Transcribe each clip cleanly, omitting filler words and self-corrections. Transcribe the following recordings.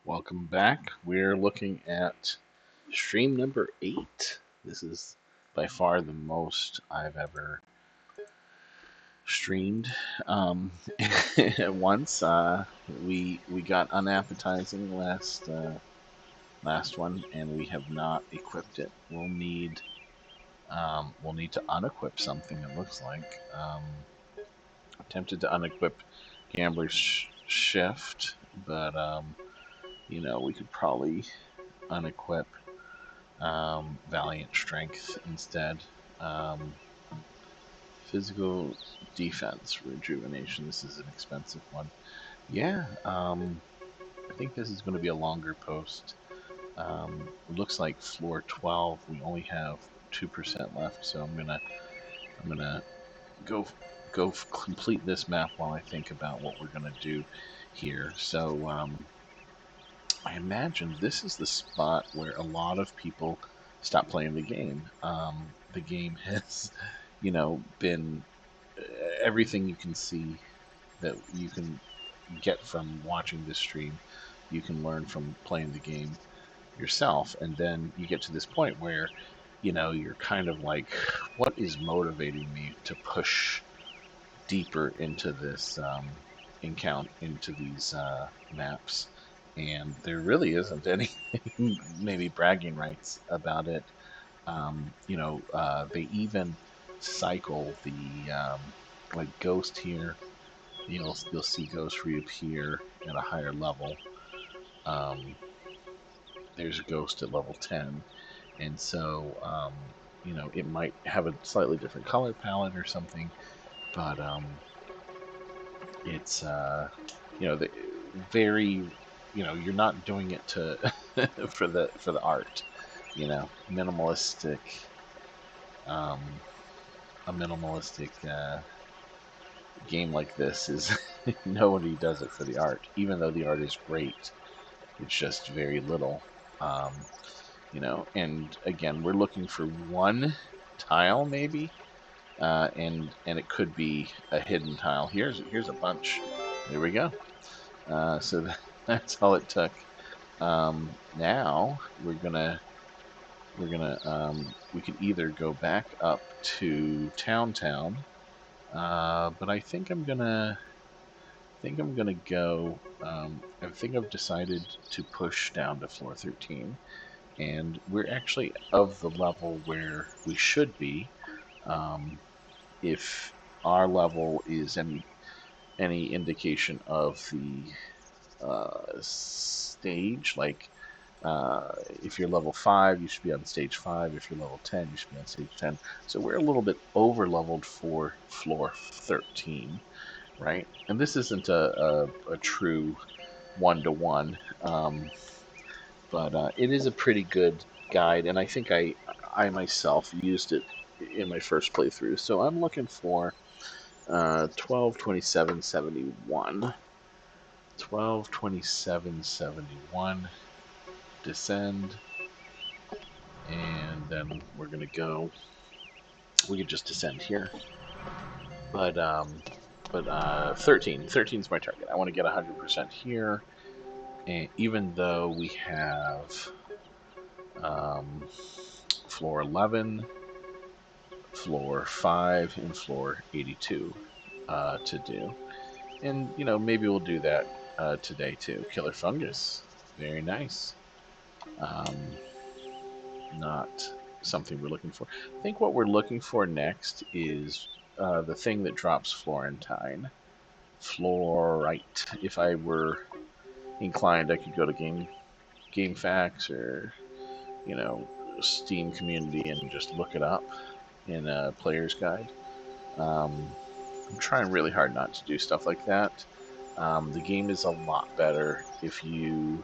Welcome back. We're looking at stream number 8. This is by far the most I've ever streamed at once. We got unappetizing last one, and we have not equipped it. We'll need to unequip something. It looks like. Tempted to unequip Gambler's Shift, but we could probably unequip Valiant Strength instead. Um, Physical Defense Rejuvenation. This is an expensive one. Yeah, I think this is going to be a longer post. It looks like floor 12. We only have 2% left, so I'm gonna go complete this map while I think about what we're gonna do here. So I imagine this is the spot where a lot of people stop playing the game. The game has, been everything you can see that you can get from watching this stream, you can learn from playing the game yourself. And then you get to this point where, you're kind of like, what is motivating me to push deeper into this into these maps? And there really isn't any maybe bragging rights about it. They even cycle the like Ghost here. You'll see Ghost reappear at a higher level. Um, there's a Ghost at level 10, and so it might have a slightly different color palette or something, but it's the very you're not doing it to for the art, minimalistic um, a minimalistic game like this is nobody does it for the art, even though the art is great. It's just very little, um, and again, we're looking for one tile maybe, and it could be a hidden tile. Here's a bunch. There we go. So that's all it took. Now we could either go back up to Town, but I think I'm gonna go. I think I've decided to push down to floor 13, and we're actually of the level where we should be. Um, if our level is any indication of the stage, like if you're level 5, you should be on stage 5. If you're level 10, you should be on stage 10. So we're a little bit over leveled for floor 13, right? And this isn't a true one-to-one, but it is a pretty good guide, and I think I myself used it in my first playthrough. So I'm looking for 122771. 122771. Descend, and then we're gonna go. We could just descend here, but 13. 13 is my target. I want to get 100% here, and even though we have um, floor 11, floor 5, and floor 82 to do. And, maybe we'll do that today too. Killer fungus. Very nice. Um, not something we're looking for. I think what we're looking for next is the thing that drops Florentine. Fluorite. If I were inclined, I could go to GameFAQs or, Steam community and just look it up in a player's guide. Um, I'm trying really hard not to do stuff like that. The game is a lot better if you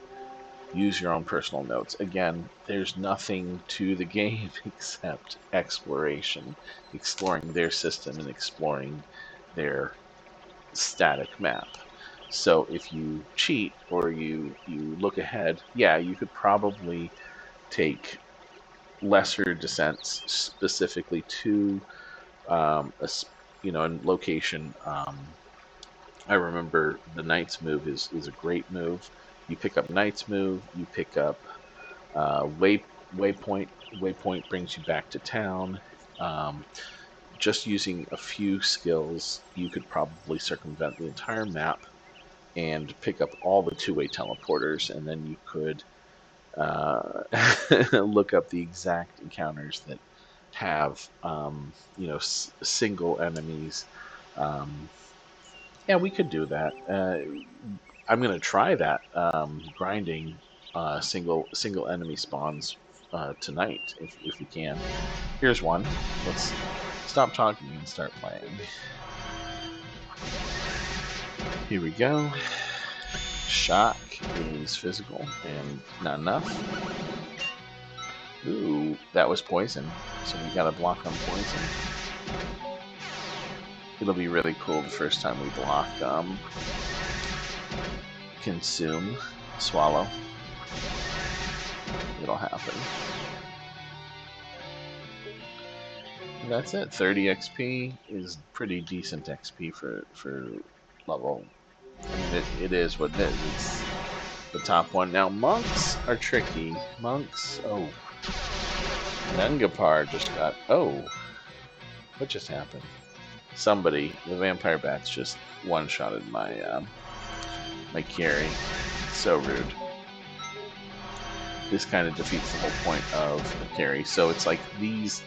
use your own personal notes. Again, there's nothing to the game except exploration, exploring their system and exploring their static map. So if you cheat or you look ahead, yeah, you could probably take lesser descents specifically to a location. I remember the Knight's move is a great move. You pick up Knight's Move. You pick up Waypoint. Waypoint brings you back to town. Um, just using a few skills, you could probably circumvent the entire map and pick up all the two-way teleporters, and then you could look up the exact encounters that have single enemies. Um, yeah, we could do that. I'm gonna try that grinding single enemy spawns tonight if we can. Here's one. Let's stop talking and start playing. Here we go. Shock is physical and not enough. Ooh, that was poison. So we got a block on poison. It'll be really cool the first time we block consume, swallow. It'll happen. And that's it. 30 XP is pretty decent XP for level. I mean, it is what it is. It's the top one. Now, monks are tricky. Monks, oh. Nungapar just got, oh. What just happened? Somebody, the vampire bats just one-shotted my carry. So rude. This kind of defeats the whole point of a carry. So it's like these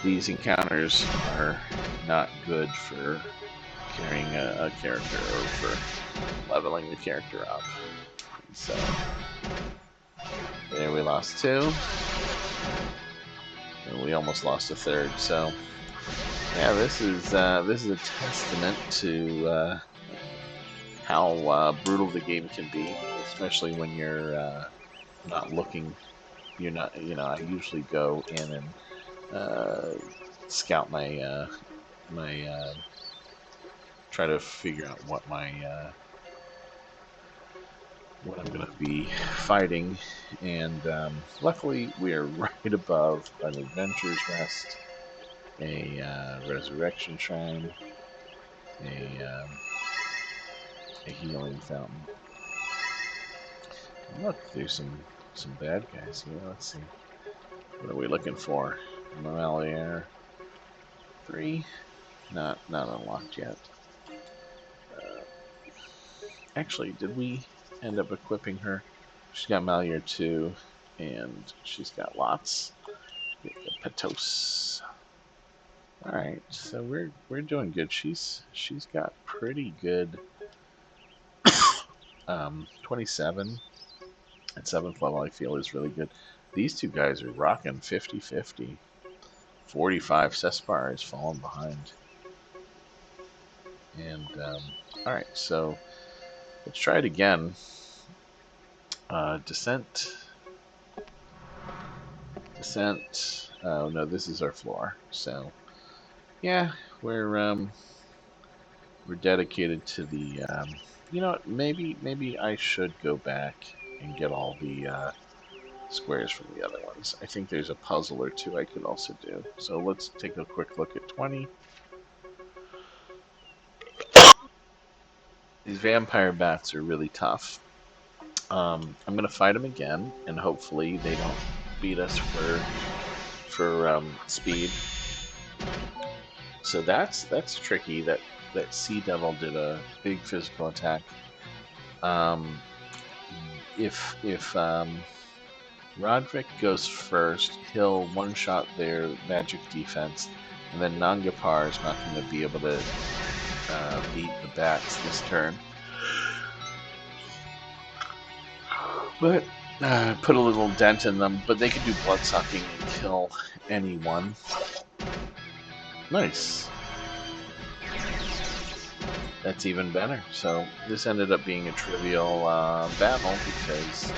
encounters are not good for carrying a character or for leveling the character up. So there we lost 2. And we almost lost a 3rd. So yeah, this is a testament to how brutal the game can be, especially when you're not looking. You're not, I usually go in and scout my try to figure out what what I'm going to be fighting, and luckily we are right above an Adventurer's Rest, a Resurrection Shrine, a Healing Fountain. Look, there's some bad guys here. Let's see. What are we looking for? Mamalier 3, not unlocked yet. Actually, did we end up equipping her? She's got Malier 2, and she's got lots. Patos. All right, so we're doing good. She's got pretty good. 27 at 7th level, I feel is really good. These two guys are rocking 50-50. 45 Cespar is falling behind. And all right, so let's try it again. Descent. Oh no, this is our floor. So yeah, we're dedicated to the. You know what? Maybe I should go back and get all the squares from the other ones. I think there's a puzzle or two I could also do. So let's take a quick look at 20. These vampire bats are really tough. I'm gonna fight them again, and hopefully they don't beat us for speed. So that's tricky. That Sea Devil did a big physical attack. If Roderick goes first, he'll one-shot their magic defense, and then Nangapar is not going to be able to beat the bats this turn. But put a little dent in them, but they can do blood sucking and kill anyone. Nice. That's even better. So this ended up being a trivial battle because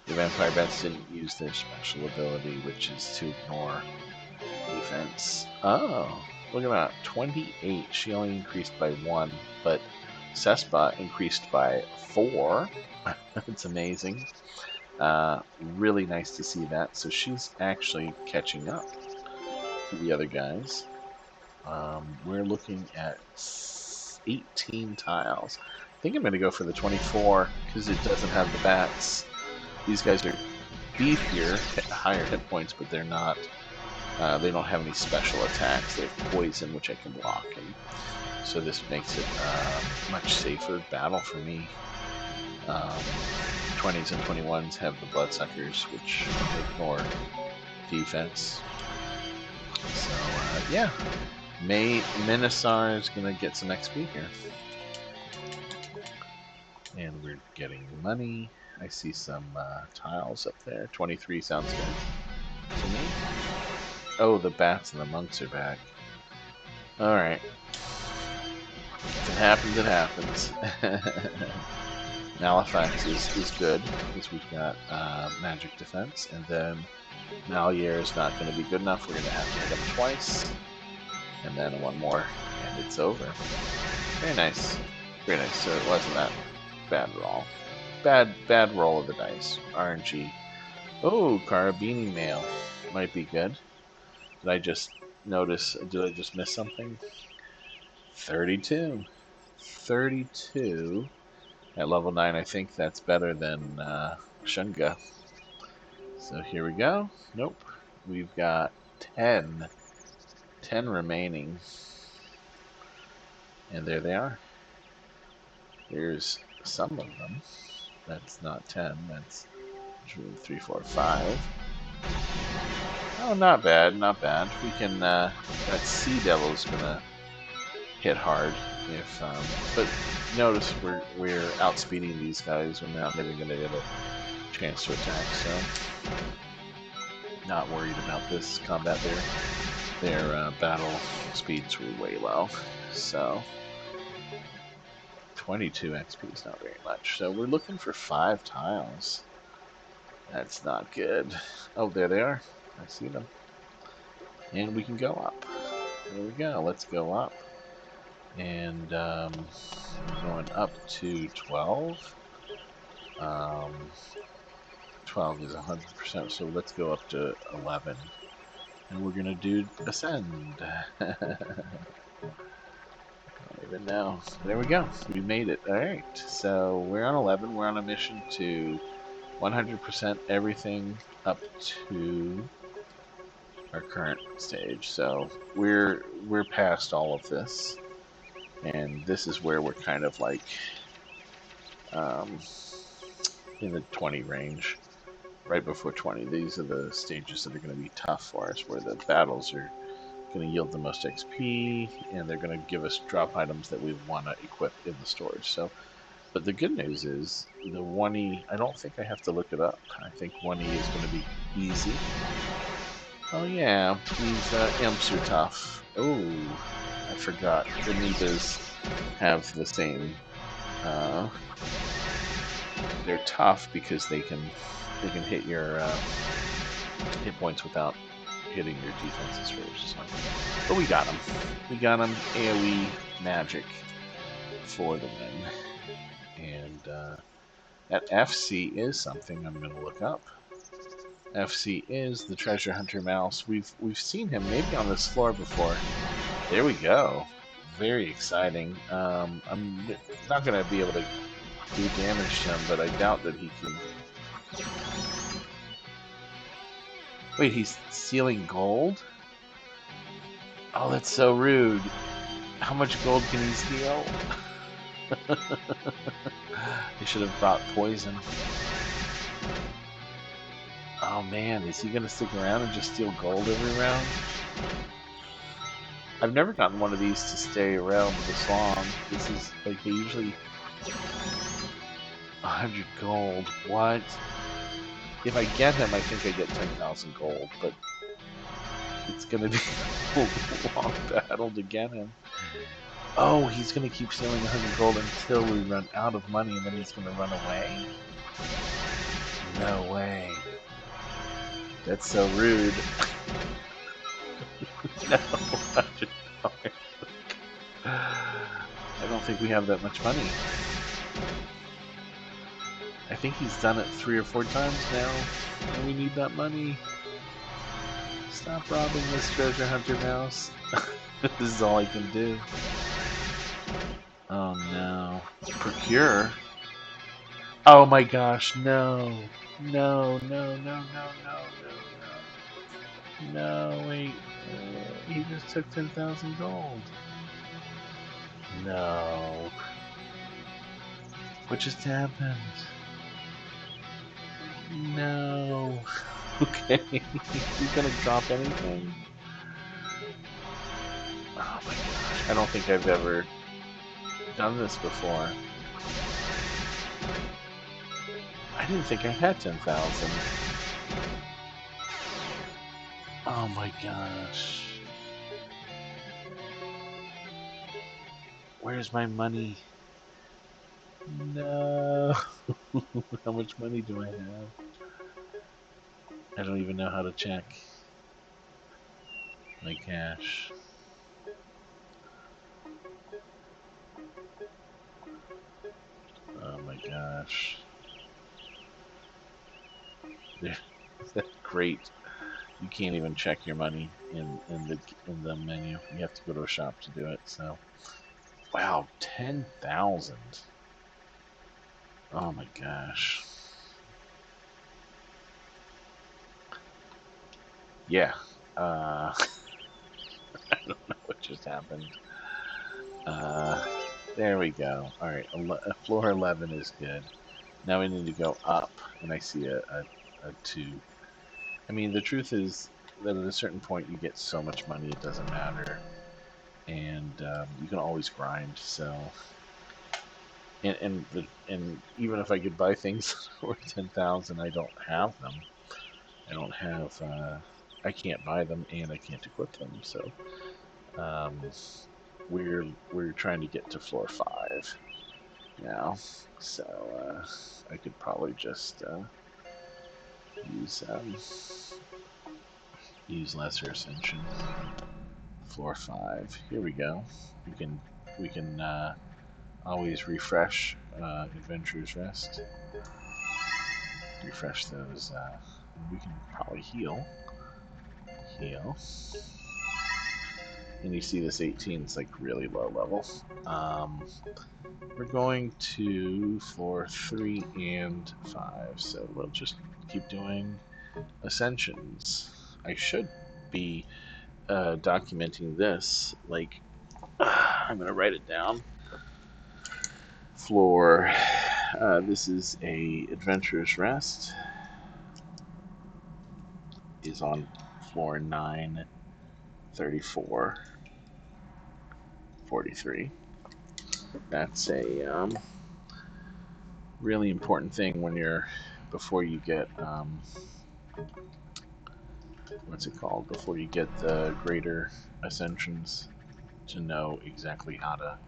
the vampire bats didn't use their special ability, which is to ignore defense. Oh, look at that. 28. She only increased by 1, but Cespa increased by 4. That's amazing. Really nice to see that. So she's actually catching up to the other guys. We're looking at 18 tiles. think I'm going to go for the 24 because it doesn't have the bats. These guys are beefier, higher hit points, but they're not. They don't have any special attacks. They have poison, which I can block, and so this makes it a much safer battle for me. 20s and 21s have the bloodsuckers, which ignore defense. So yeah, Minisar is gonna get some XP here, and we're getting money. I see some tiles up there. 23 sounds good to me. Oh, the bats and the monks are back. All right. If it happens, it happens. Malefax is good because we've got magic defense, and then Malier is not going to be good enough. We're going to have to hit him twice, and then one more, and it's over. Very nice. Very nice. So it wasn't that bad at all. Bad roll of the dice. RNG. Oh, Carabini mail. Might be good. Did I just notice? Did I just miss something? 32. 32 at level 9. I think that's better than Shunga. So here we go. Nope. We've got 10. 10 remaining. And there they are. Here's some of them. That's not 10. That's 2, 3, 4, 5. Oh, not bad. Not bad. We can. That Sea Devil's gonna hit hard. If but notice we're outspeeding these guys. We're not even gonna get a chance to attack. So not worried about this combat there. Their battle speeds were way low. So 22 XP is not very much. So we're looking for 5 tiles. That's not good. Oh, there they are. I see them. And we can go up. There we go. Let's go up. And going up to 12. 12 is 100%, so let's go up to 11. And we're going to do Ascend. I don't even know. There we go. We made it. All right. So we're on 11. We're on a mission to 100% everything up to our current stage. So we're past all of this, and this is where we're kind of like in the 20 range, right before 20. These are the stages that are going to be tough for us, where the battles are going to yield the most XP, and they're going to give us drop items that we want to equip in the storage. So, but the good news is the 1E. I don't think I have to look it up. I think 1E is going to be easy. Oh yeah, these imps are tough. Oh, I forgot. The Amoebas have the same. They're tough because they can hit your hit points without hitting your defenses first. So. But we got them. We got them. AOE magic for the win. And that FC is something I'm going to look up. FC is the treasure hunter mouse. We've seen him maybe on this floor before. There we go. Very exciting. I'm not going to be able to do damage to him, but I doubt that he can. Wait, he's stealing gold? Oh, that's so rude. How much gold can he steal? They should have brought poison. Oh man, is he gonna stick around and just steal gold every round? I've never gotten one of these to stay around this long. This is like they usually 100 gold. What? If I get him, I think I get 10,000 gold, but it's gonna be a long battle to get him. Oh, he's gonna keep stealing 100 gold until we run out of money, and then he's gonna run away? No way. That's so rude. No, $100. I don't think we have that much money. I think he's done it 3 or 4 times now, and we need that money. Stop robbing this treasure hunter mouse. This is all I can do. Oh no. Procure? Oh my gosh, no. No, no, no, no, no, no, no. No, wait. He just took 10,000 gold. No. What just happened? No. Okay. You gonna drop anything? Oh my gosh. I don't think I've ever done this before. I didn't think I had 10,000. Oh my gosh. Where's my money? No. How much money do I have? I don't even know how to check my cash. Oh my gosh. That's great. You can't even check your money in the menu. You have to go to a shop to do it. So, wow, 10,000. Oh my gosh. Yeah. I don't know what just happened. Uh, there we go. All right, floor 11 is good. Now we need to go up, and I see a 2. I mean, the truth is that at a certain point you get so much money it doesn't matter, and you can always grind. So, and even if I could buy things worth 10,000, I don't have them. I don't have. I can't buy them, and I can't equip them. So, um, we're trying to get to floor 5 now. So I could probably just use use lesser ascension. Floor 5. Here we go. We can always refresh Adventurer's Rest. Refresh those. We can probably heal. Heal. And you see this 18 is like really low level. We're going to floor 3 and 5. So we'll just keep doing ascensions. I should be documenting this. Like, I'm gonna write it down. Floor. This is a Adventurous Rest. Is on floor 9, 34, 43. That's a really important thing when you're before you get what's it called? Before you get the greater ascensions, to know exactly how to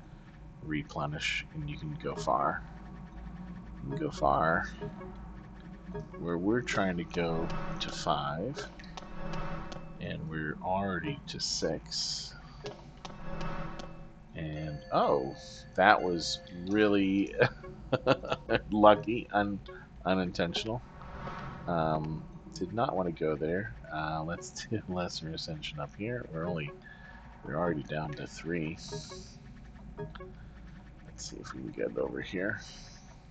replenish, and you can go far. You can go far. Where we're trying to go to 5, and we're already to 6. And oh, that was really lucky, unintentional. Did not want to go there. Let's do lesser ascension up here. We're already down to 3. Let's see if we can get over here.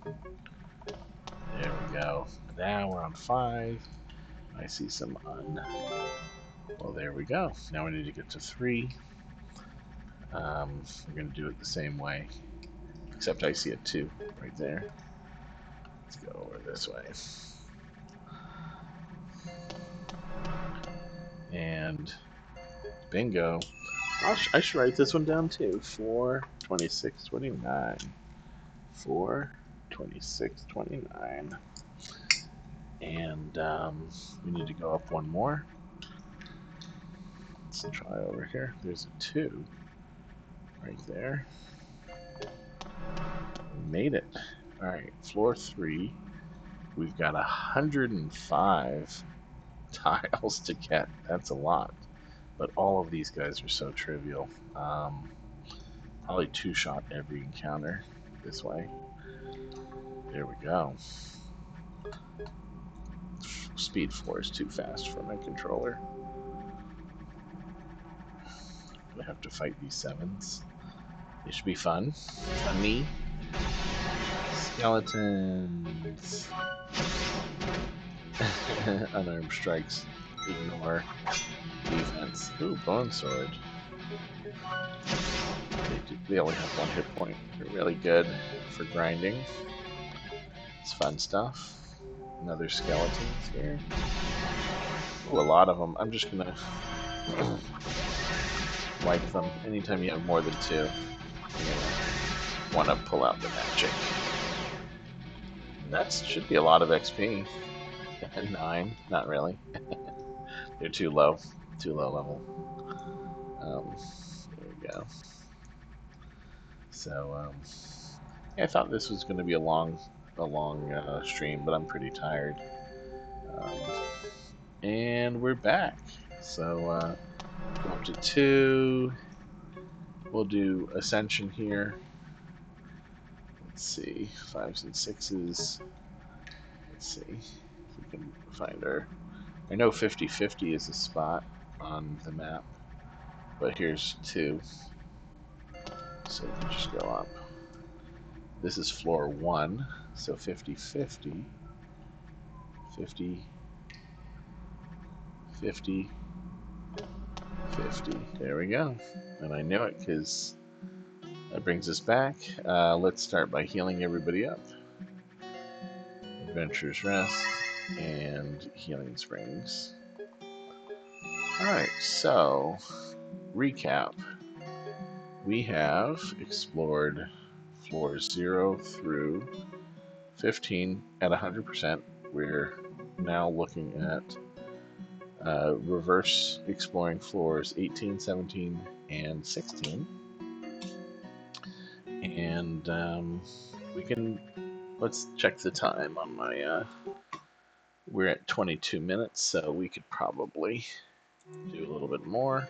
There we go. Now we're on 5. I see some well, there we go. Now we need to get to 3. We're going to do it the same way, except I see a 2 right there. Let's go over this way. And bingo. I should write this one down too. 4, 26, 29. 4, 26, 29. And we need to go up one more. Let's try over here. There's a 2 right there. We made it. Alright, floor 3. We've got 105 tiles to get. That's a lot. But all of these guys are so trivial. Probably 2-shot every encounter this way. There we go. Speed 4 is too fast for my controller. I have to fight these 7s. It should be fun. Funny. Skeletons. Unarmed strikes. Ignore. Defense. Ooh, bone sword. They only have one hit point. They're really good for grinding. It's fun stuff. Another skeletons here. Ooh, a lot of them. I'm just gonna wipe them. Anytime you have more than two, you're gonna want to pull out the magic. That should be a lot of XP. 9, not really. They're too low level. There we go. So, yeah, I thought this was going to be a long stream, but I'm pretty tired. Um, and we're back. So, go up to 2. We'll do Ascension here. Let's see, 5s and 6s. Let's see if we can find our. I know 50-50 is a spot on the map, but here's 2. So we can just go up. This is floor 1, so 50-50. 50, 50, 50. There we go. And I knew it because that brings us back. Let's start by healing everybody up. Adventurer's Rest and Healing Springs. Alright, so recap. We have explored floors 0 through 15 at 100%. We're now looking at reverse exploring floors 18, 17, and 16. And let's check the time on my, we're at 22 minutes, so we could probably do a little bit more.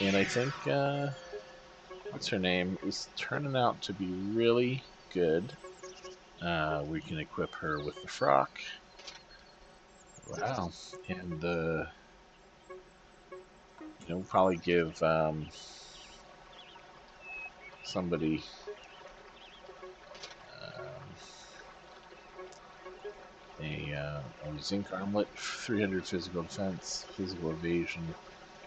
And I think, what's her name, is turning out to be really good. We can equip her with the frock. Wow. And we'll probably give somebody a zinc armlet, 300 physical defense, physical evasion,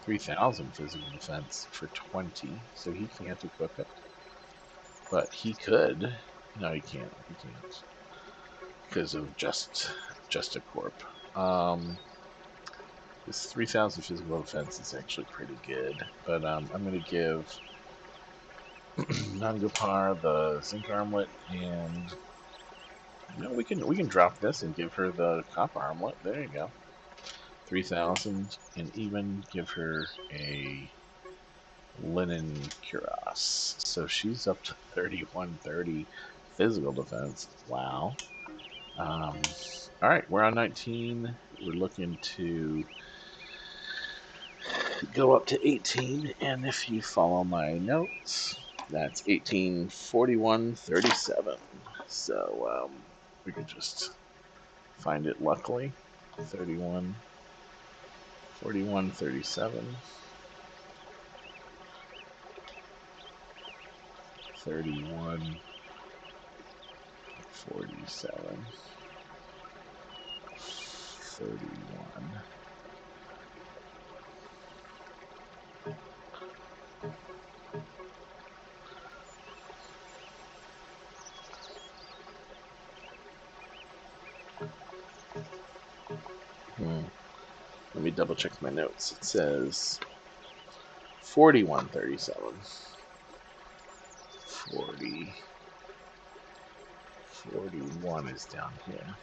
3,000 physical defense for 20. So he can't equip it, but he could. No, he can't. He can't because of just a corp. This 3,000 physical defense is actually pretty good, but I'm going to give Nangopar the zinc armlet, and we can drop this and give her the copper armlet. There you go. 3,000, and even give her a linen cuirass. So she's up to 3130 physical defense. Wow. Alright, we're on 19. We're looking to go up to 18, and if you follow my notes, that's 18, 41, 37. So, we could just find it luckily. 31, 41, 37. 31, 47, 31. Let me double check my notes. It says 4137. 41 is down here.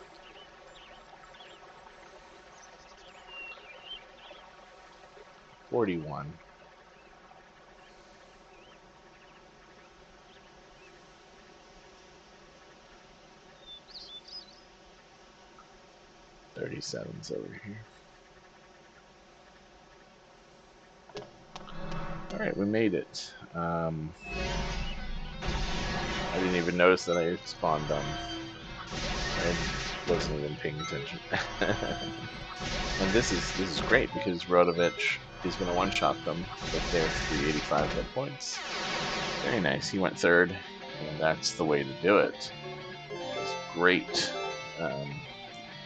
$41. 37's over here. Alright, we made it. I didn't even notice that I spawned them. I wasn't even paying attention. And this is great because Rodovich He's going to one-shot them with their 385 hit points. Very nice. He went third, and that's the way to do it. It's great,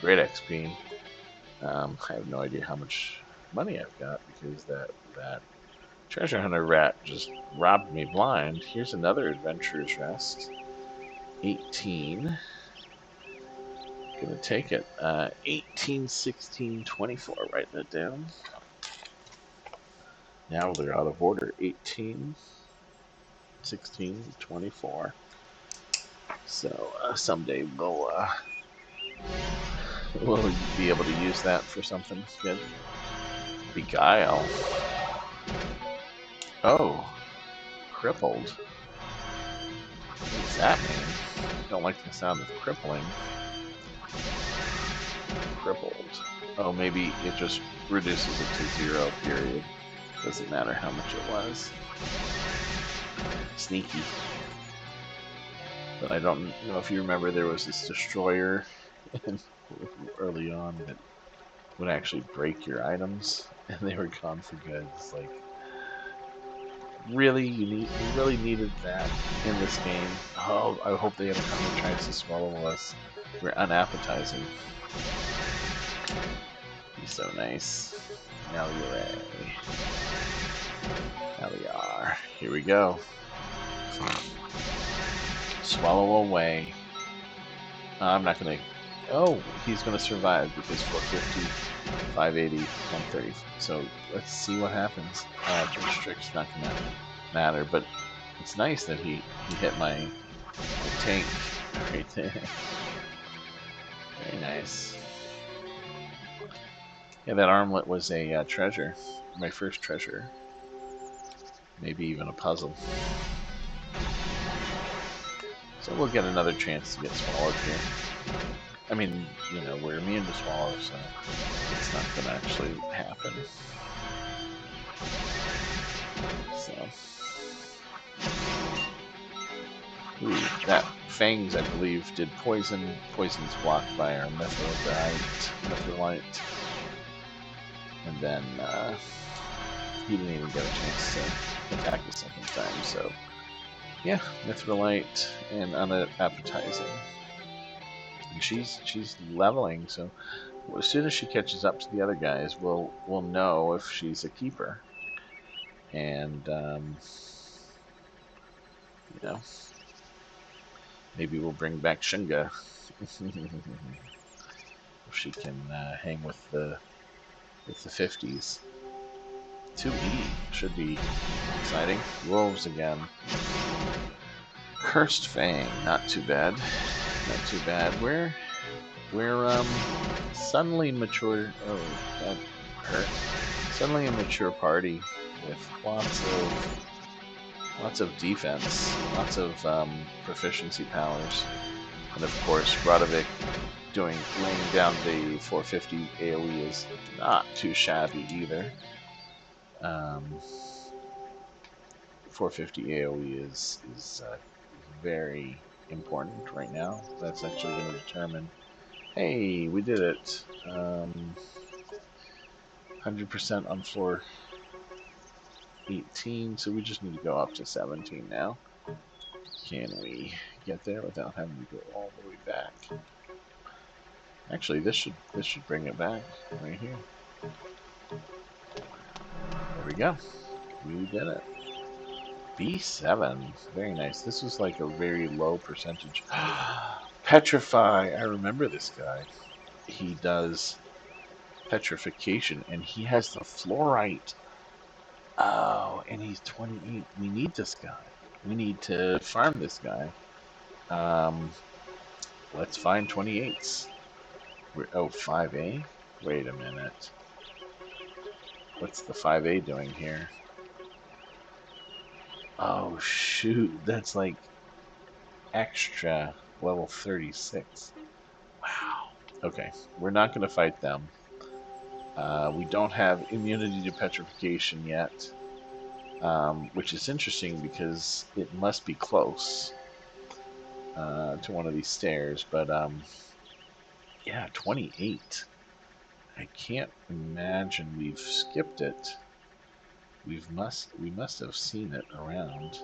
great XP. I have no idea how much money I've got because that treasure hunter rat just robbed me blind. Here's another adventurer's rest. 18. Gonna take it. 18, 16, 24. Write that down. Now they're out of order. 18, 16, 24. So someday we'll be able to use that for something good. Beguile. Oh, crippled. What does that mean? I don't like the sound of crippling. Crippled. Oh, maybe it just reduces it to 0, period. Doesn't matter how much it was. Sneaky. But I don't know if you remember, there was this destroyer early on that would actually break your items, and they were gone for good. It's like, really, you really needed that in this game. Oh, I hope they haven't come and tried to swallow us. We're unappetizing. He's so nice. Now we are. Here we go. Swallow away. I'm not gonna. Oh, he's gonna survive because 450, 580, 130. So let's see what happens. Restrict's not gonna matter, but it's nice that he hit my tank right there. Very nice. Yeah, that armlet was a treasure. My first treasure. Maybe even a puzzle. So we'll get another chance to get swallowed here. I mean, you know, we're immune to swallow, so it's not going to actually happen. So. Ooh, that Fangs, I believe, did poison. Poison's blocked by our Mithrolite. And then he didn't even get a chance to attack the second time, so yeah, Mithrolite and unappetizing. And she's leveling, so as soon as she catches up to the other guys, we'll know if she's a keeper. And you know, maybe we'll bring back Shunga if she can hang with the 50s. 2E should be exciting. Wolves again. Cursed Fang, not too bad. Not too bad. We're suddenly mature. Oh, that hurt. Suddenly a mature party with lots of defense, lots of proficiency powers, and of course Radovic laying down the 450 AOE is not too shabby either. 450 AOE is very important right now. That's actually going to determine. Hey, we did it. 100% on floor 18, so we just need to go up to 17 now. Can we get there without having to go all the way back? Actually, this should bring it back right here. There we go. We did it. B7. Very nice. This was like a very low percentage. Petrify. I remember this guy. He does petrification, and he has the fluorite. Oh, and he's 28. We need this guy. We need to farm this guy. Let's find 28s. Oh, 5A? Wait a minute. What's the 5A doing here? Oh, shoot. That's like extra level 36. Wow. Okay, we're not going to fight them. We don't have immunity to petrification yet, which is interesting because it must be close to one of these stairs. But yeah, 28. I can't imagine we've skipped it. we must have seen it around.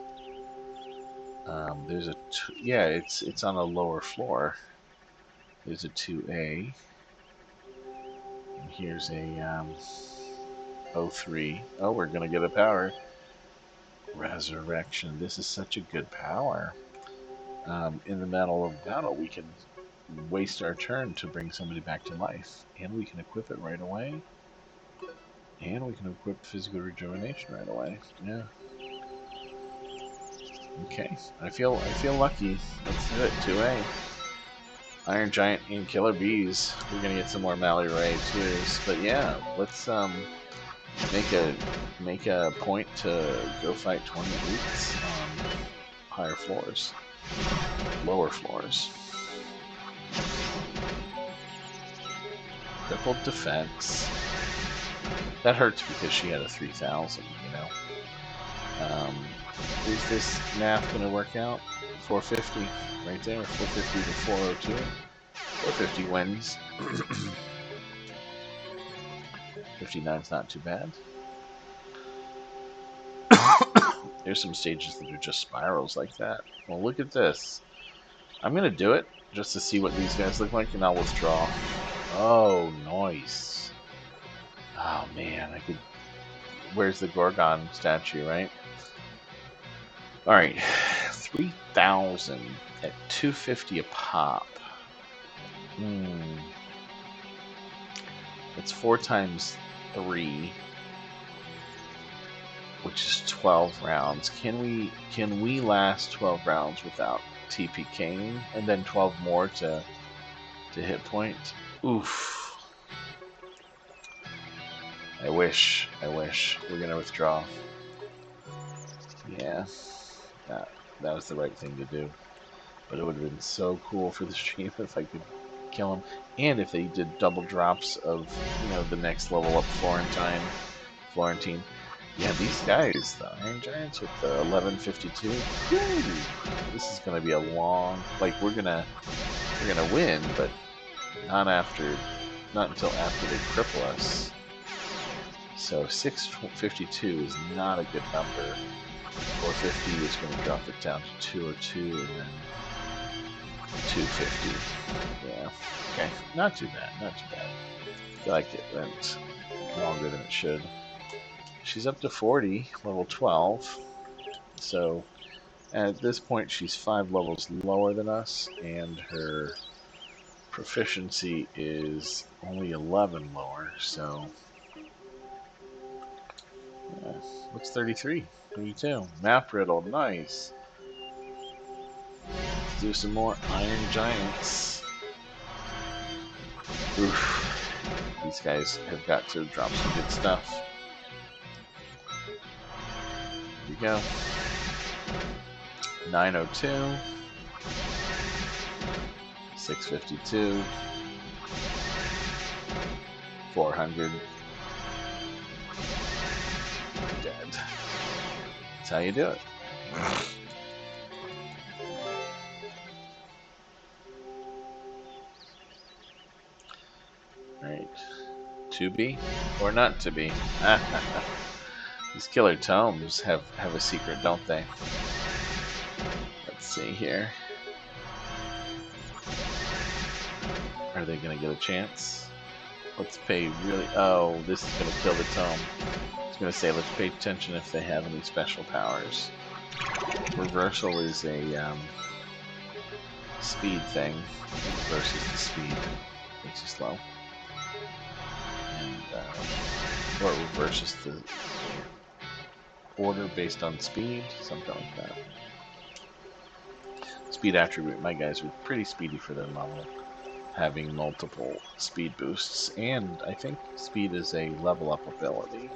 There's a yeah, it's on a lower floor. There's a 2A. And here's a 03. Oh, we're gonna get a power. Resurrection. This is such a good power. In the middle of battle, we can waste our turn to bring somebody back to life, and we can equip it right away. And we can equip physical rejuvenation right away. Yeah. Okay. I feel lucky. Let's do it. 2A. Iron Giant and Killer Bees. We're gonna get some more Mallory Ray twos. But yeah, let's make a make a point to go fight 28s on higher floors. Lower floors. Crippled defense. That hurts because she had a 3,000, you know. Is this math going to work out? 450 right there. 450 to 402. 450 wins. 59's not too bad. There's some stages that are just spirals like that. Well, look at this. I'm going to do it just to see what these guys look like, and I'll withdraw. Oh, nice. Oh, man. I could... Where's the Gorgon statue, right? All right. 3,000 at 250 a pop. It's 4 times 3, which is 12 rounds. Can we last 12 rounds without TPKing and then 12 more to hit point? Oof. I wish. We're gonna withdraw. Yeah, that was the right thing to do. But it would have been so cool for the stream if I could kill him, and if they did double drops of, you know, the next level up Florentine. Yeah, these guys, the Iron Giants with the 1152. Whew, this is gonna be a long. Like we're gonna win, but not until after they cripple us. So 652 is not a good number. 450 is going to drop it down to 202, and then 250. Yeah. Okay. Not too bad. Not too bad. I feel like it went longer than it should. She's up to 40, level 12. So at this point, she's 5 levels lower than us, and her proficiency is only 11 lower. So yeah, what's 33? 32. Map riddle. Nice. Let's do some more Iron Giants. Oof. These guys have got to drop some good stuff. Here we go. 902. 652. 400. Dead. That's how you do it. Alright. To be or not to be. These killer tomes have a secret, don't they? Let's see here. Are they gonna get a chance? Let's pay really... Oh, this is gonna kill the tome. I was gonna say, let's pay attention if they have any special powers. Reversal is a speed thing. It reverses the speed. Makes you slow. And, or it reverses the order based on speed, something like that. Speed attribute, my guys are pretty speedy for their level, having multiple speed boosts, and I think speed is a level up ability.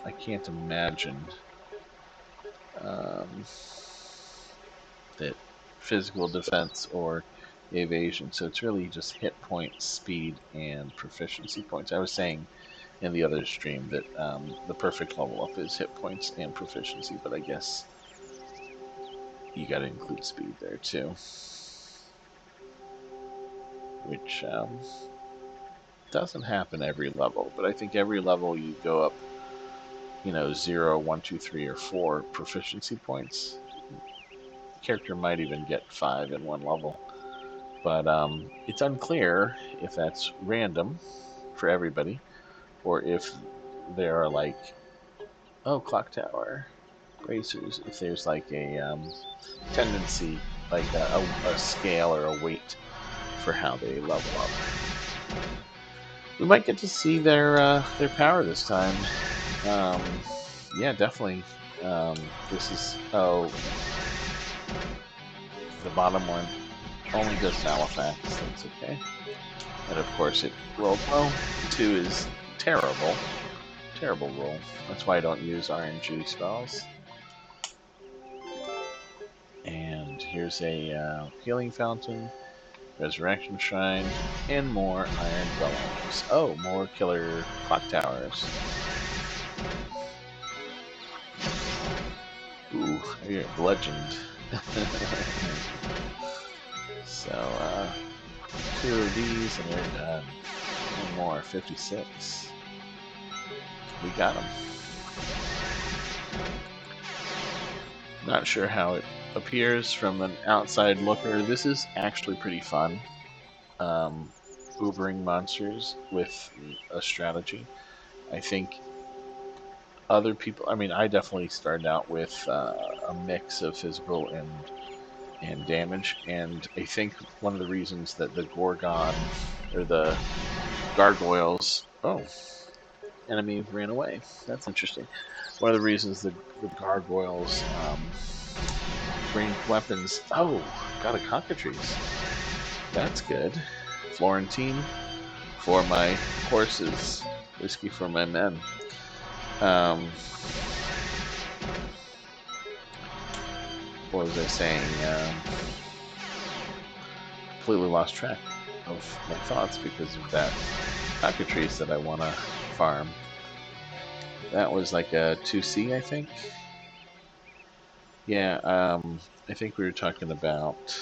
I can't imagine that physical defense or evasion, so it's really just hit points, speed, and proficiency points. I was saying in the other stream that the perfect level up is hit points and proficiency, but I guess you gotta include speed there too. Which doesn't happen every level, but I think every level you go up 0, 1, 2, 3, or 4 proficiency points. The character might even get 5 in one level. But it's unclear if that's random for everybody or if there are like, oh, clock tower, racers, if there's like a tendency, like a scale or a weight for how they level up. We might get to see their power this time. Yeah, definitely. This is the bottom one only does Halifax. That's okay. And of course it rolled low. 2 is terrible. Terrible roll. That's why I don't use RNG spells. And here's a healing fountain, resurrection shrine, and more iron golems. Oh, more killer clock towers. Ooh, I get bludgeoned. So, 2 of these and we're done. One more, 56. We got them. Not sure how it appears from an outside looker. This is actually pretty fun. Ubering monsters with a strategy. I think other people. I mean, I definitely started out with a mix of physical and damage, and I think one of the reasons that the Gorgon or the gargoyles. Oh, enemy ran away. That's interesting. One of the reasons the gargoyles ranged weapons. Oh, got a cockatrice. That's good. Florentine for my horses, whiskey for my men. What was I saying? Completely lost track of my thoughts because of that cockatrice that I want to farm. That was like a 2C, I think. Yeah, I think we were talking about.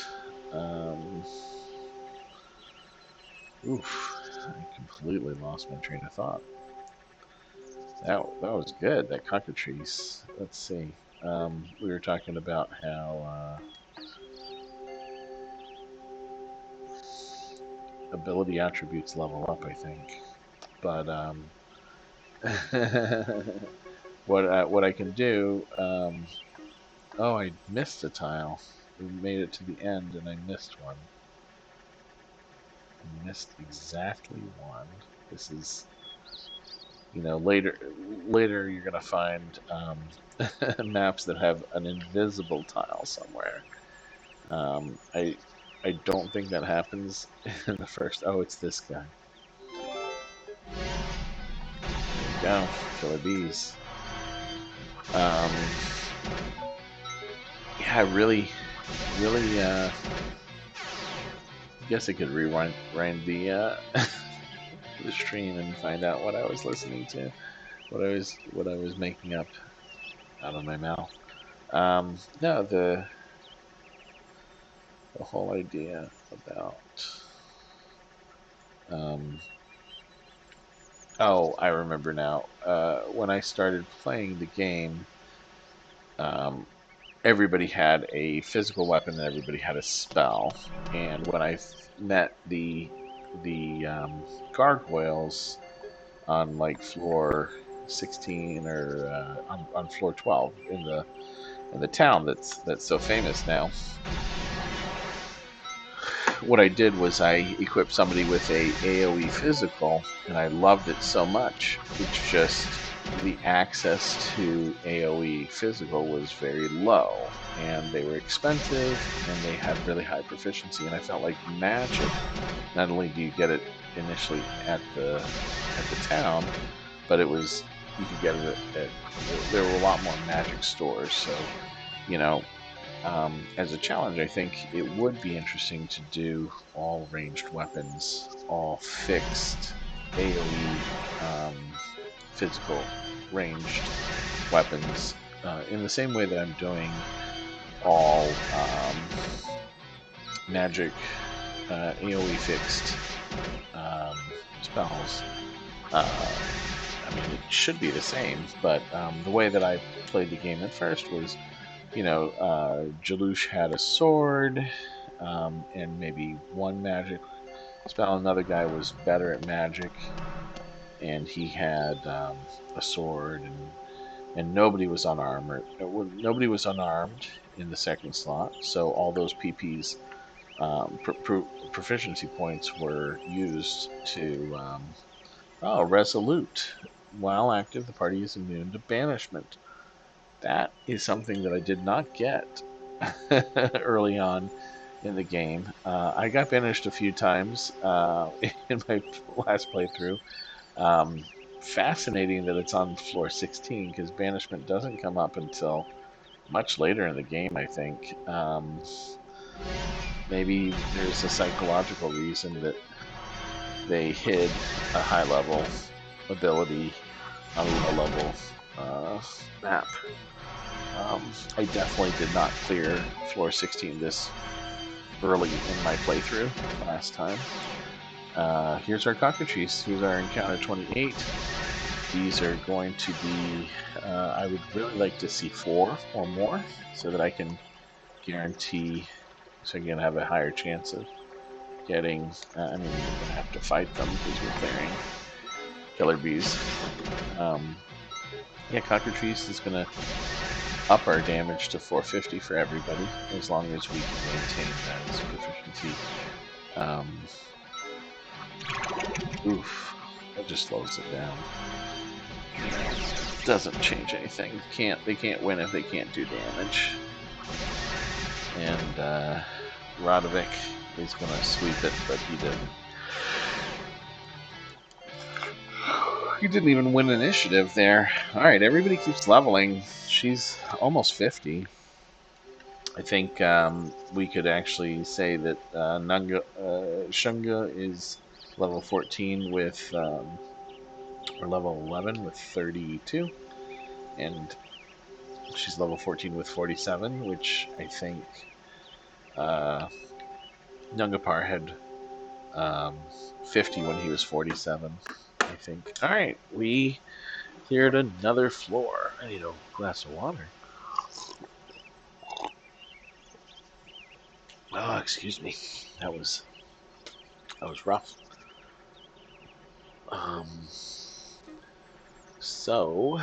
Oof, I completely lost my train of thought. That was good. That cockatrice. Let's see. We were talking about how ability attributes level up, I think. But what I can do? Oh, I missed a tile. We made it to the end, and I missed one. I missed exactly one. This is, later you're gonna find maps that have an invisible tile somewhere. I don't think that happens in the first. Oh, it's this guy. There we go, killer bees. Yeah, really, really. I guess I could rewind the the stream and find out what I was listening to, what I was making up out of my mouth. No, the whole idea about um, oh, I remember now. When I started playing the game, um, everybody had a physical weapon and everybody had a spell. And when I met the gargoyles on like floor 16 or on floor 12 in the town that's so famous now, what I did was I equipped somebody with a AoE physical, and I loved it so much. It's just the access to AoE physical was very low, and they were expensive, and they had really high proficiency. And I felt like magic. Not only do you get it initially at the town, but it was you could get it at there were a lot more magic stores. So you know as a challenge, I think it would be interesting to do all ranged weapons, all fixed AoE physical ranged weapons, in the same way that I'm doing all magic AoE fixed um, spells. I mean, it should be the same, but the way that I played the game at first was, Jalush had a sword and maybe one magic spell. Another guy was better at magic, and he had a sword, and nobody was unarmed. Nobody was unarmed in the second slot, so all those PPs proficiency points were used to resolute. While active, the party is immune to banishment. That is something that I did not get early on in the game. I got banished a few times in my last playthrough. Um, Fascinating that it's on floor 16 because banishment doesn't come up until much later in the game, I think. Maybe there's a psychological reason that they hid a high level ability on a low level map. I definitely did not clear floor 16 this early in my playthrough last time. Here's our cockatrice. Here's our encounter 28. These are going to be, I would really like to see 4 or more so that I can guarantee, so I can have a higher chance of getting, I mean, we're going to have to fight them because we're clearing killer bees. Yeah, cockatrice is going to up our damage to 450 for everybody as long as we can maintain that as proficiency. Oof, that just slows it down. Doesn't change anything. They can't win if they can't do damage. And Radovic is gonna sweep it, but he didn't. He didn't even win initiative there. Alright, everybody keeps leveling. She's almost 50. I think we could actually say that Shunga is level 14 with, or level 11 with 32, and she's level 14 with 47, which I think Nungapar had 50 when he was 47, I think. Alright, we cleared another floor. I need a glass of water. Oh, excuse me. That was rough. Um, so,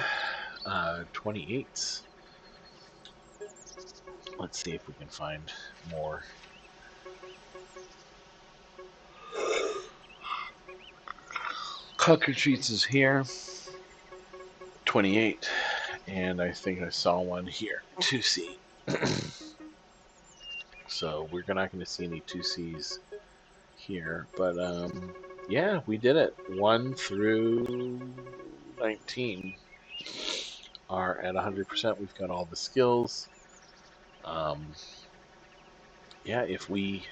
28. Let's see if we can find more. Cockatrice is here. 28. And I think I saw one here. 2C. So we're not going to see any 2Cs here. But yeah, we did it. 1 through 19 are at 100%. We've got all the skills. Yeah, if we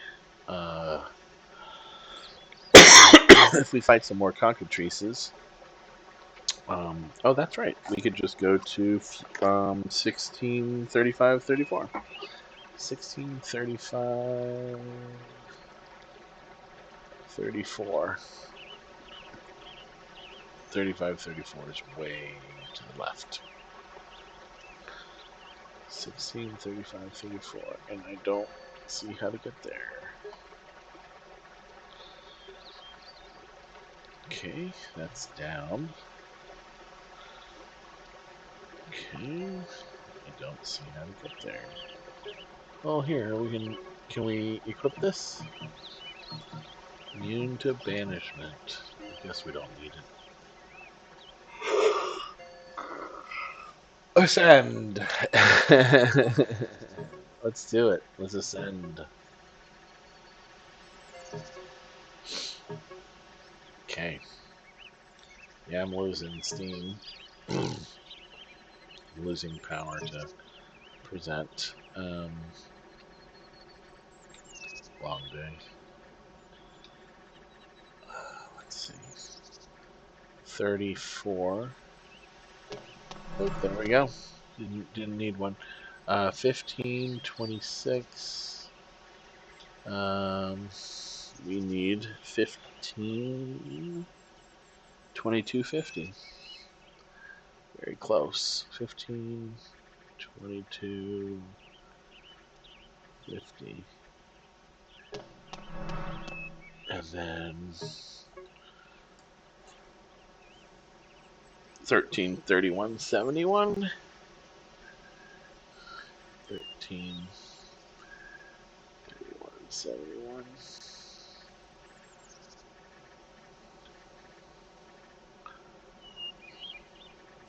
if we fight some more cockatrices, oh, that's right. We could just go to 1635 34. 1635 34. 35 34 is way to the left. 1635 34, and I don't see how to get there. Okay, that's down. Okay, I don't see how to get there. Well, here can we equip this? Immune to banishment. I guess we don't need it. Ascend! Let's do it. Let's ascend. Okay. Yeah, I'm losing steam. I'm losing power to present. Long day. Let's see. 34. Oh, there we go. Didn't need one. 15, 26. We need 15, 2250. Very close. 15, 22, 50. And then 13, 31, 71. 13, 31, 71.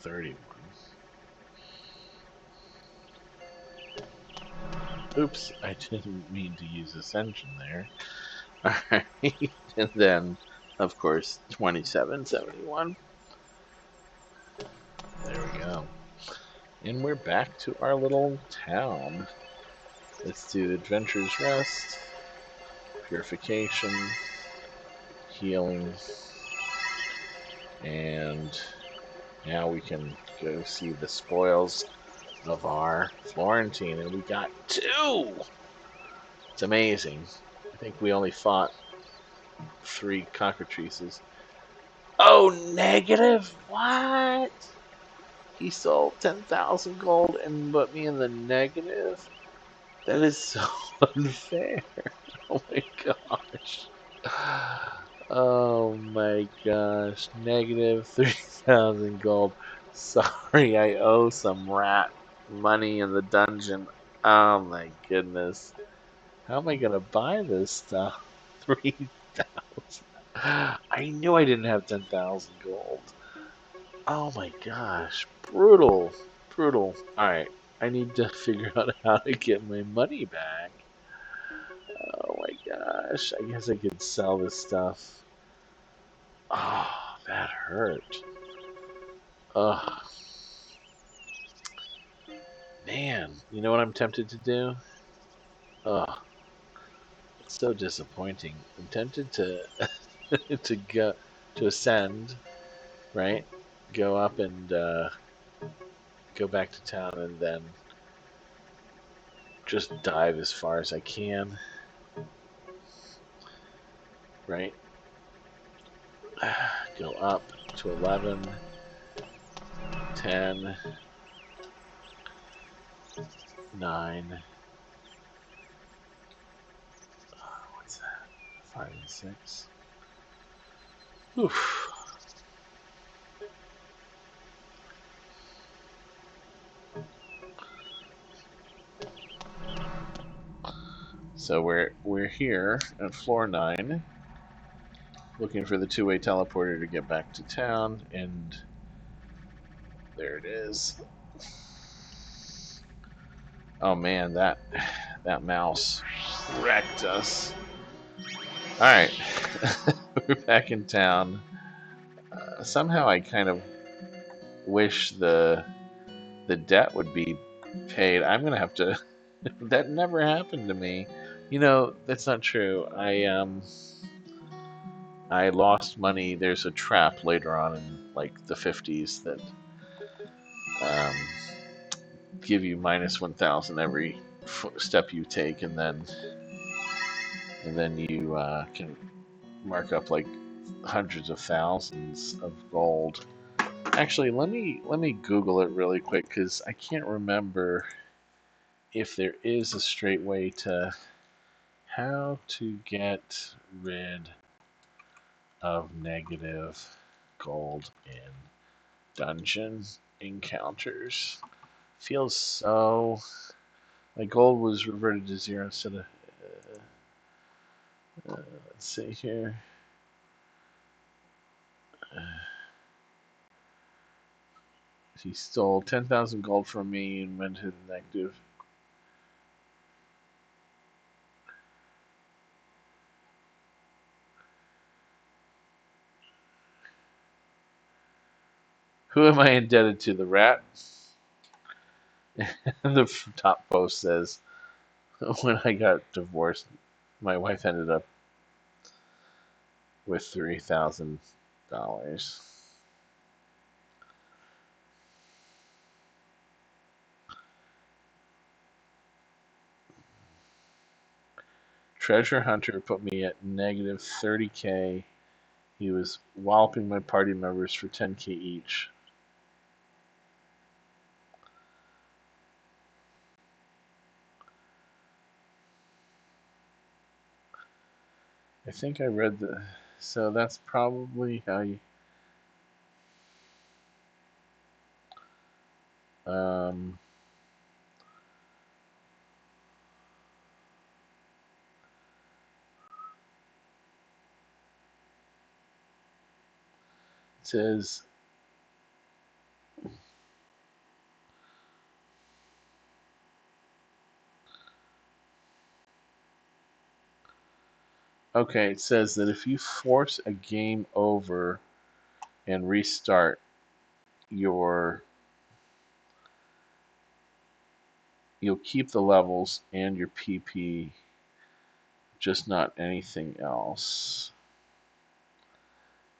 31. Oops, I didn't mean to use Ascension there. Alright, and then, of course, 2771. There we go. And we're back to our little town. Let's do Adventurer's Rest, Purification, Healing, and now we can go see the spoils of our Florentine, and we got 2! It's amazing. I think we only fought 3 cockatrices. Oh, negative? What? He sold 10,000 gold and put me in the negative? That is so unfair. Oh my gosh. Oh my gosh. Negative 3,000 gold. Sorry, I owe some rat money in the dungeon. Oh my goodness. How am I gonna buy this stuff? 3,000. I knew I didn't have 10,000 gold. Oh my gosh. Brutal. Brutal. Alright. I need to figure out how to get my money back. Oh my gosh. I guess I could sell this stuff. Oh, that hurt. Ugh. Man. You know what I'm tempted to do? Ugh. It's so disappointing. I'm tempted to to ascend, right? Go up and go back to town and then just dive as far as I can, right? Go up to 11, 10, 9. What's that? 5 and 6. Oof. So we're here at floor 9, looking for the two-way teleporter to get back to town, and there it is. Oh man, that mouse wrecked us. All right, we're back in town. Somehow I kind of wish the debt would be paid. I'm gonna have to. That never happened to me. You know, that's not true. I lost money. There's a trap later on in like the 50s that um, give you minus 1,000 every step you take, and then you can mark up like hundreds of thousands of gold. Actually, let me Google it really quick because I can't remember if there is a straight way to how to get rid of negative gold in dungeon encounters. Feels so. My gold was reverted to 0 instead of. Let's see here. He stole 10,000 gold from me and went to the negative. Who am I indebted to? The rat? The top post says, when I got divorced, my wife ended up with $3,000. Treasure Hunter put me at negative 30k. He was walloping my party members for 10k each. I think I read the. So that's probably how you. Um, it says. Okay, it says that if you force a game over and restart, your you'll keep the levels and your PP, just not anything else.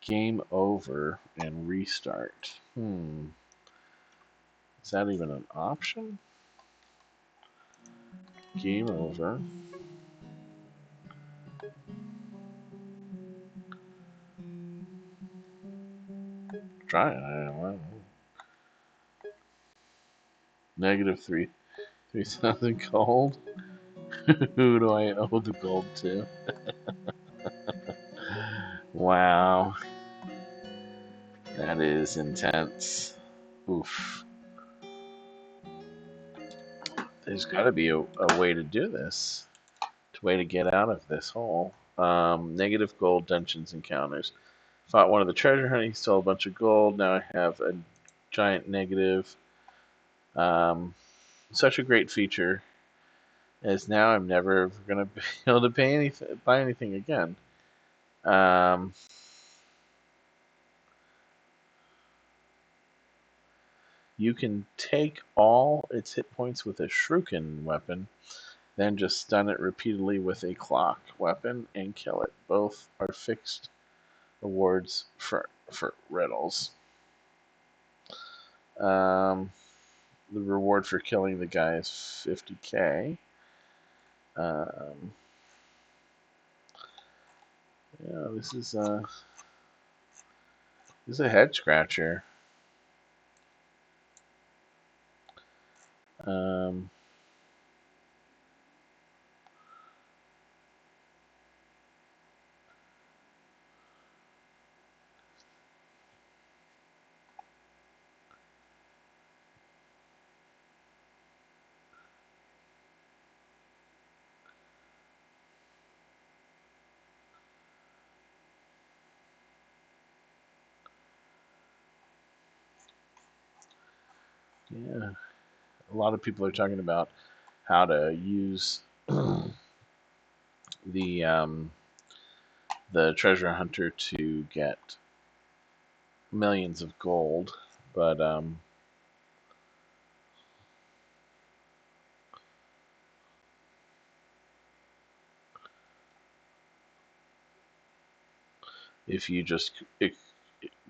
Game over and restart. Is that even an option? Game over. Try it. I don't know. Negative 3,000 gold. Who do I owe the gold to? Wow, that is intense. Oof. There's got to be a way to do this. A way to get out of this hole. Negative gold dungeons encounters. Fought one of the treasure hunters, stole a bunch of gold. Now I have a giant negative. Such a great feature, as now I'm never going to be able to buy anything again. Um, you can take all its hit points with a shuriken weapon, then just stun it repeatedly with a clock weapon and kill it. Both are fixed awards for riddles. The reward for killing the guy is 50k. Yeah, this is a head scratcher. Um, yeah, a lot of people are talking about how to use the the treasure hunter to get millions of gold, but if you just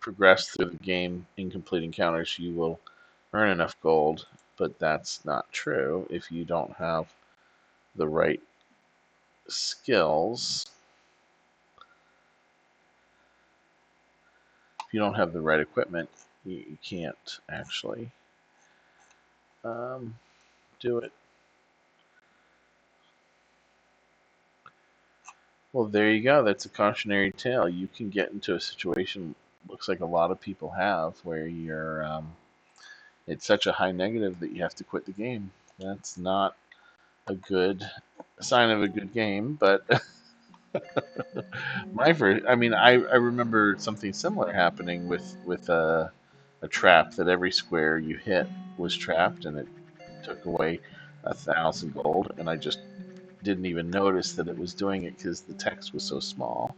progress through the game in complete encounters, you will earn enough gold. But that's not true if you don't have the right skills. If you don't have the right equipment, you can't actually um, do it. Well, there you go. That's a cautionary tale. You can get into a situation, looks like a lot of people have, where it's such a high negative that you have to quit the game. That's not a good sign of a good game, but I remember something similar happening with a trap that every square you hit was trapped, and it took away 1,000 gold, and I just didn't even notice that it was doing it because the text was so small.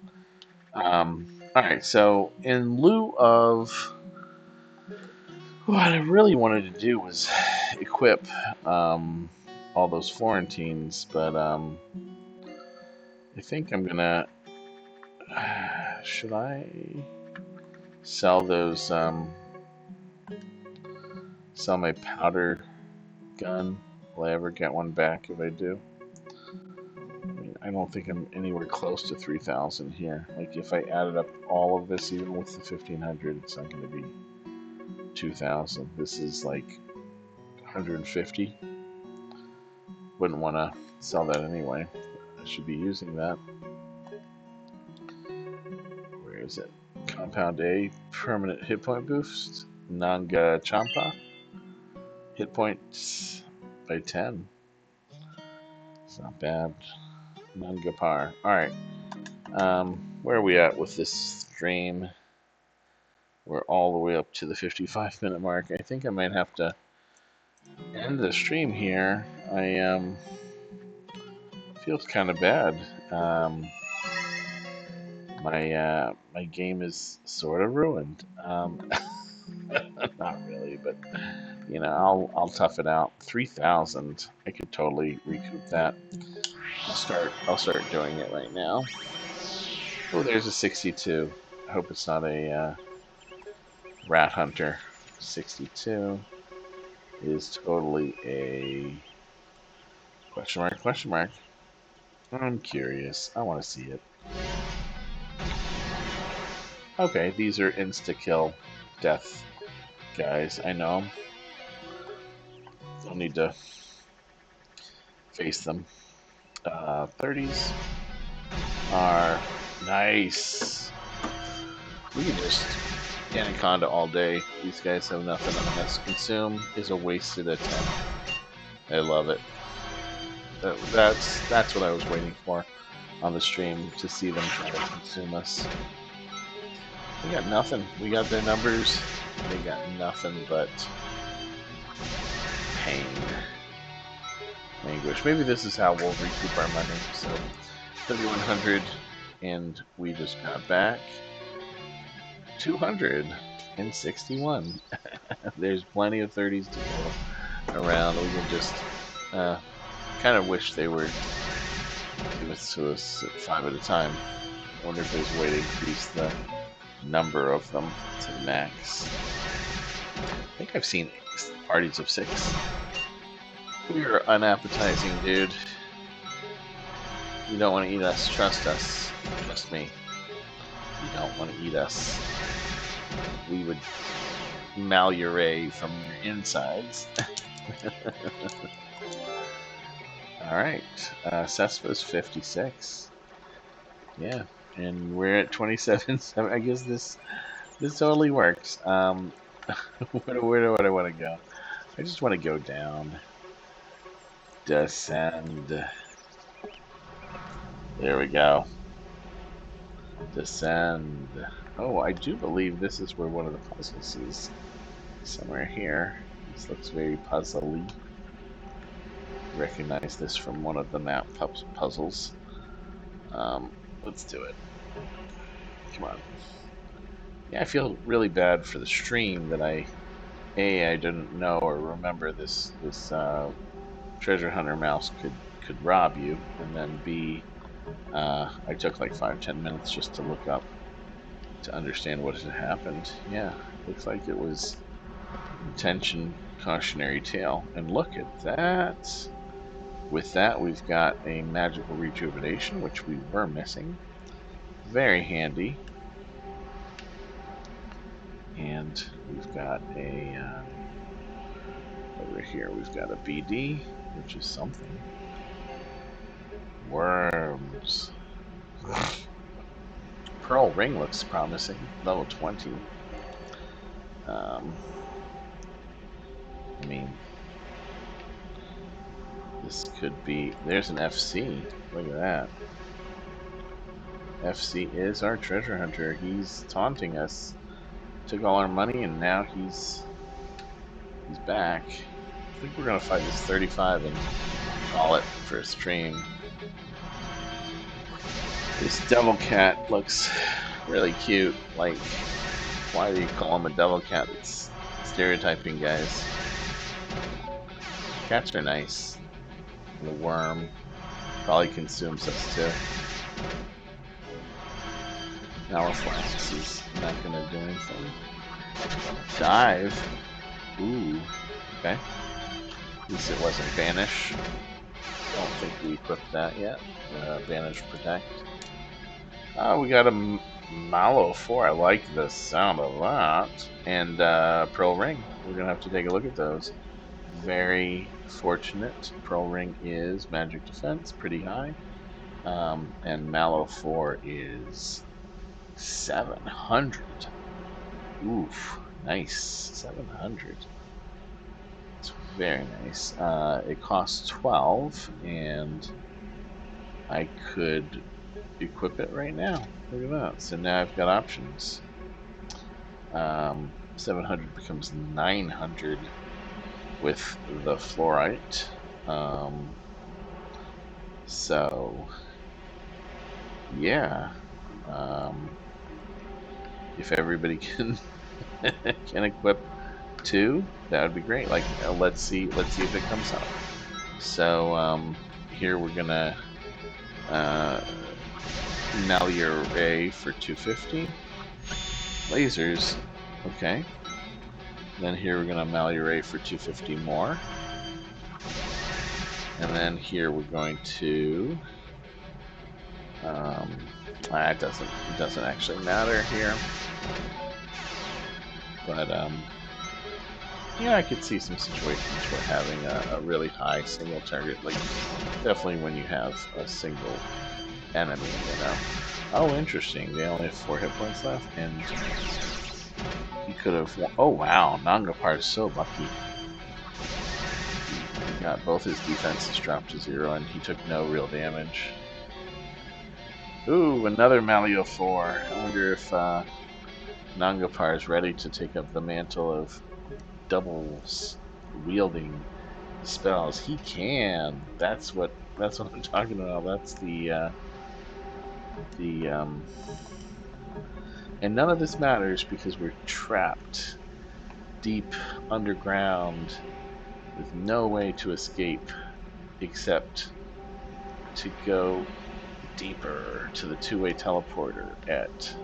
All right, so in lieu of what I really wanted to do was equip all those Florentines, but I think I'm gonna. Should I sell those? Sell my powder gun? Will I ever get one back if I do? I mean, I don't think I'm anywhere close to 3,000 here. Like, if I added up all of this, even with the 1,500, it's not going to be 2,000. This is like 150. Wouldn't want to sell that anyway. I should be using that. is it? Compound A, permanent hit point boost. Nanga Champa, hit points by 10. It's not bad. Nanga Par. Alright. Where are we at with this stream? We're all the way up to the 55-minute mark. I think I might have to end the stream here. I feels kind of bad. My game is sort of ruined. Not really, but you know, I'll tough it out. 3,000. I could totally recoup that. I'll start doing it right now. Oh, there's a 62. I hope it's not a rat hunter. 62 is totally a question mark, question mark. I'm curious. I want to see it. Okay, these are insta-kill death guys. I know. Don't need to face them. 30s are nice. We can just Anaconda all day. These guys have nothing on us. Consume is a wasted attempt. I love it. That's what I was waiting for on the stream, to see them try to consume us. We got nothing. We got their numbers. They got nothing but pain. Anguish. Maybe this is how we'll recoup our money. So 3,100, and we just got back 261. There's plenty of 30s to go around. We can just kind of wish they were give it to us at 5 at a time. I wonder if there's a way to increase the number of them to the max. I think I've seen parties of 6. You're unappetizing, dude. You don't want to eat us. Trust us. Trust me. You don't want to eat us. We would malurate from your insides. Alright. Cespa's 56. Yeah. And we're at 27. So I guess this totally works. Where do I want to go? I just want to go down. Descend. There we go. Descend. Oh, I do believe this is where one of the puzzles is. Somewhere here. This looks very puzzly. Recognize this from one of the map puzzles. Let's do it. Come on. Yeah, I feel really bad for the stream that I didn't know or remember this treasure hunter mouse could rob you, and then B, I took like 5-10 minutes just to look up to understand what had happened. Yeah, looks like it was intention cautionary tale. And look at that. With that, we've got a magical rejuvenation, which we were missing. Very handy. And we've got a over here we've got a BD, which is something. Worms. Pearl ring looks promising. Level 20. I mean, this could be. There's an FC. Look at that. FC is our treasure hunter. He's taunting us. Took all our money, and now he's back. I think we're gonna fight this 35 and call it for a stream. This devil cat looks really cute. Like, why do you call him a devil cat? It's stereotyping, guys. Cats are nice. The worm probably consumes us too. Our flasks is not gonna do anything. Dive. Ooh. Okay. At least it wasn't banish. Don't think we equipped that yet. Banish protect. Oh, we got a Mallow 4. I like the sound of that. And Pearl Ring. We're gonna have to take a look at those. Very fortunate. Pearl Ring is magic defense, pretty high. And Mallow 4 is 700. Oof, nice. 700. It's very nice. It costs 12, and I could equip it right now. Look at that. So now I've got options. 700 becomes 900 with the fluorite. So yeah, if everybody can can equip 2, that would be great. Like, let's see if it comes up. So here we're gonna Malleray for 250. Lasers, okay. Then here we're gonna Malleray for 250 more. And then here we're going to it doesn't actually matter here. But yeah, I could see some situations where having a really high single target, like definitely when you have a single enemy, you know. Oh, interesting. They only have 4 hit points left, and he could have won. Oh wow, Nangapar is so lucky. He got both his defenses dropped to 0, and he took no real damage. Ooh, another Malio 4. I wonder if Nangapar is ready to take up the mantle of doubles wielding spells. He can. That's what I'm talking about. That's the and none of this matters because we're trapped deep underground with no way to escape except to go deeper to the two-way teleporter at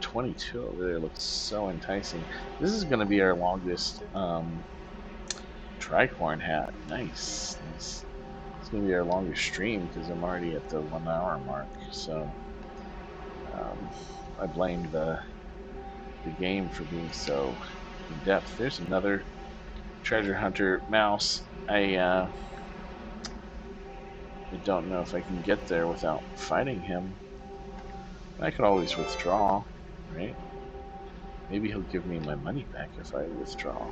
22 over there. Looks so enticing. This is going to be our longest tricorn hat. Nice. It's going to be our longest stream because I'm already at the 1 hour mark. So I blame the game for being so in depth. There's another treasure hunter mouse. I don't know if I can get there without fighting him. I could always withdraw, right? Maybe he'll give me my money back if I withdraw.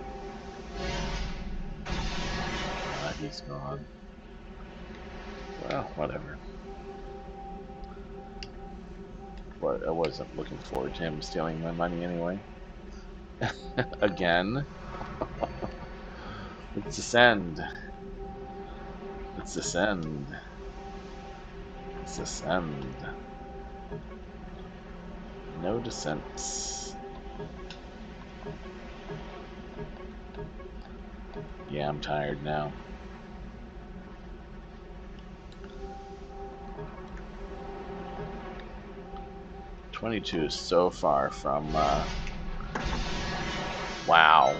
He's gone. Well, whatever. But I wasn't looking forward to him stealing my money anyway. Again. Let's descend. Let's descend. Let's descend. No descents. Yeah, I'm tired now. $22 is so far from wow.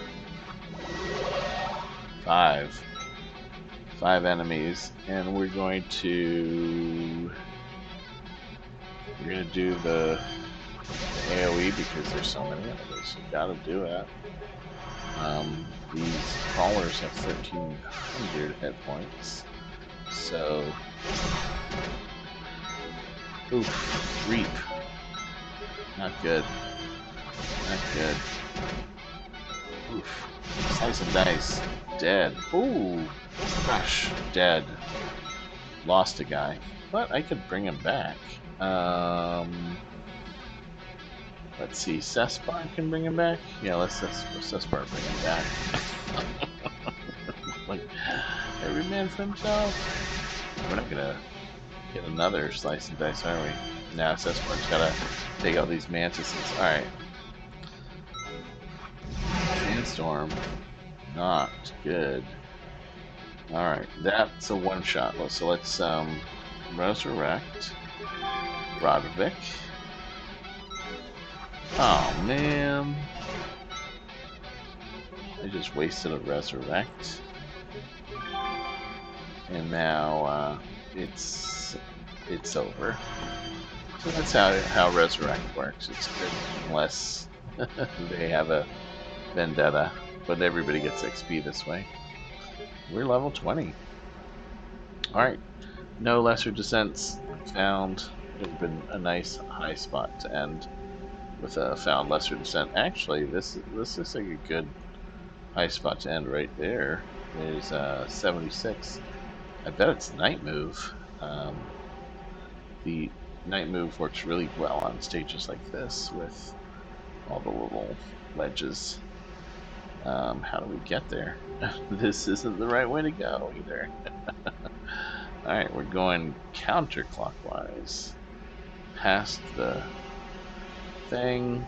5 enemies, and we're going to do the AoE because there's so many enemies. You gotta do it. These crawlers have 1,300 hit points, so oof, reap. Not good. Not good. Oof. Slice and dice. Dead. Ooh. Gosh. Dead. Lost a guy. But I could bring him back. Let's see. Cespar can bring him back? Yeah, let's Cespar bring him back. Like, every man for himself. We're not gonna get another slice and dice, are we? Nah, Cespar's gotta take out these mantises. Alright. Sandstorm. Not good. Alright, that's a one-shot. So let's resurrect Roderick. Oh man. I just wasted a resurrect. And now it's over. So that's how resurrect works. It's good unless they have a vendetta, but everybody gets XP this way. We're level 20. Alright. No lesser descents found Would have been a nice high spot to end with a found lesser descent. Actually, this looks like a good high spot to end right there. There's 76. I bet it's night move. Um, the night move works really well on stages like this with all the little ledges. How do we get there? This isn't the right way to go either. All right, we're going counterclockwise past the thing,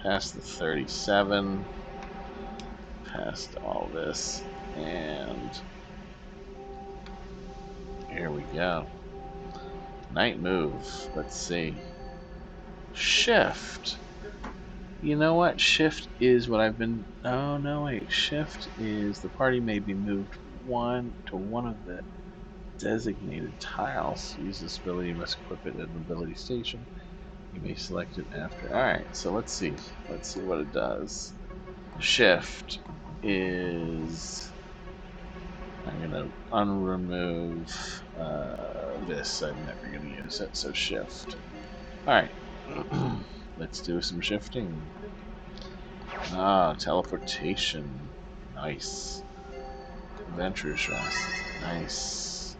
past the 37, past all this, and here we go. Night move. Let's see. Shift. You know what? Shift is what I've been. Oh no, wait. Shift is the party may be moved one of the designated tiles. Use this ability. You must equip it at an ability station. You may select it after. All right. So let's see. Let's see what it does. Shift is. I'm gonna unremove this. I'm never gonna use it. So shift. All right. Let's do some shifting. Ah, teleportation. Nice. Adventurous Rest. Nice.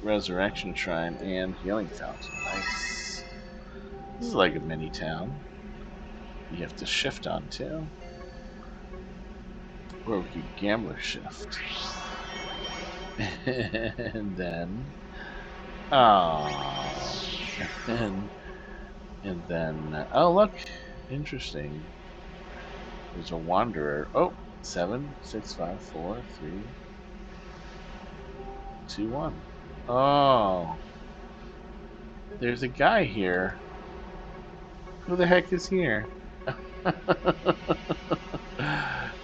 Resurrection Shrine and Healing Fountain. Nice. This is like a mini town. You have to shift on too. Or we could Gambler Shift. And then. Oh. And then. Oh, look. Interesting. There's a Wanderer. Oh, 7, 6, 5, 4, 3, 2, 1. Oh. There's a guy here. Who the heck is here?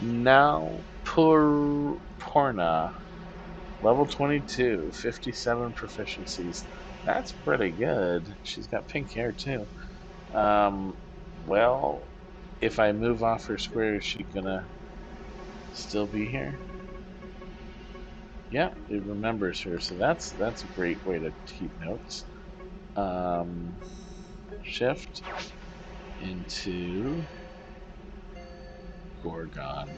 Now Porna. Level 22, 57 proficiencies. That's pretty good. She's got pink hair too. Um, well, if I move off her square, is she gonna still be here? Yeah, it remembers her, so that's a great way to keep notes. Um, shift into Gorgon.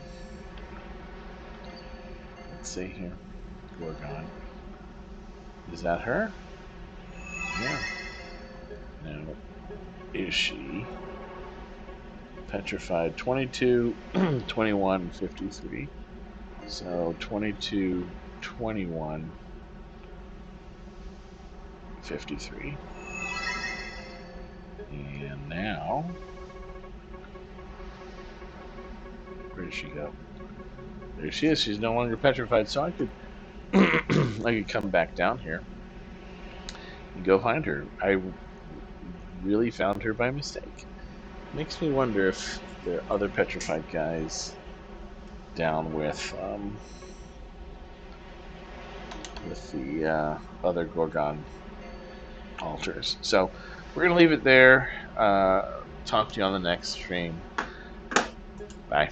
Let's see here. Gorgon. Is that her? Yeah. Now, is she petrified? 22, 21, 53. So 22, 21, 53. And now, where did she go? There she is. She's no longer petrified. So I could, I could come back down here and go find her. I really found her by mistake. Makes me wonder if there are other petrified guys down with the other Gorgon altars. So we're gonna leave it there. Talk to you on the next stream. Bye.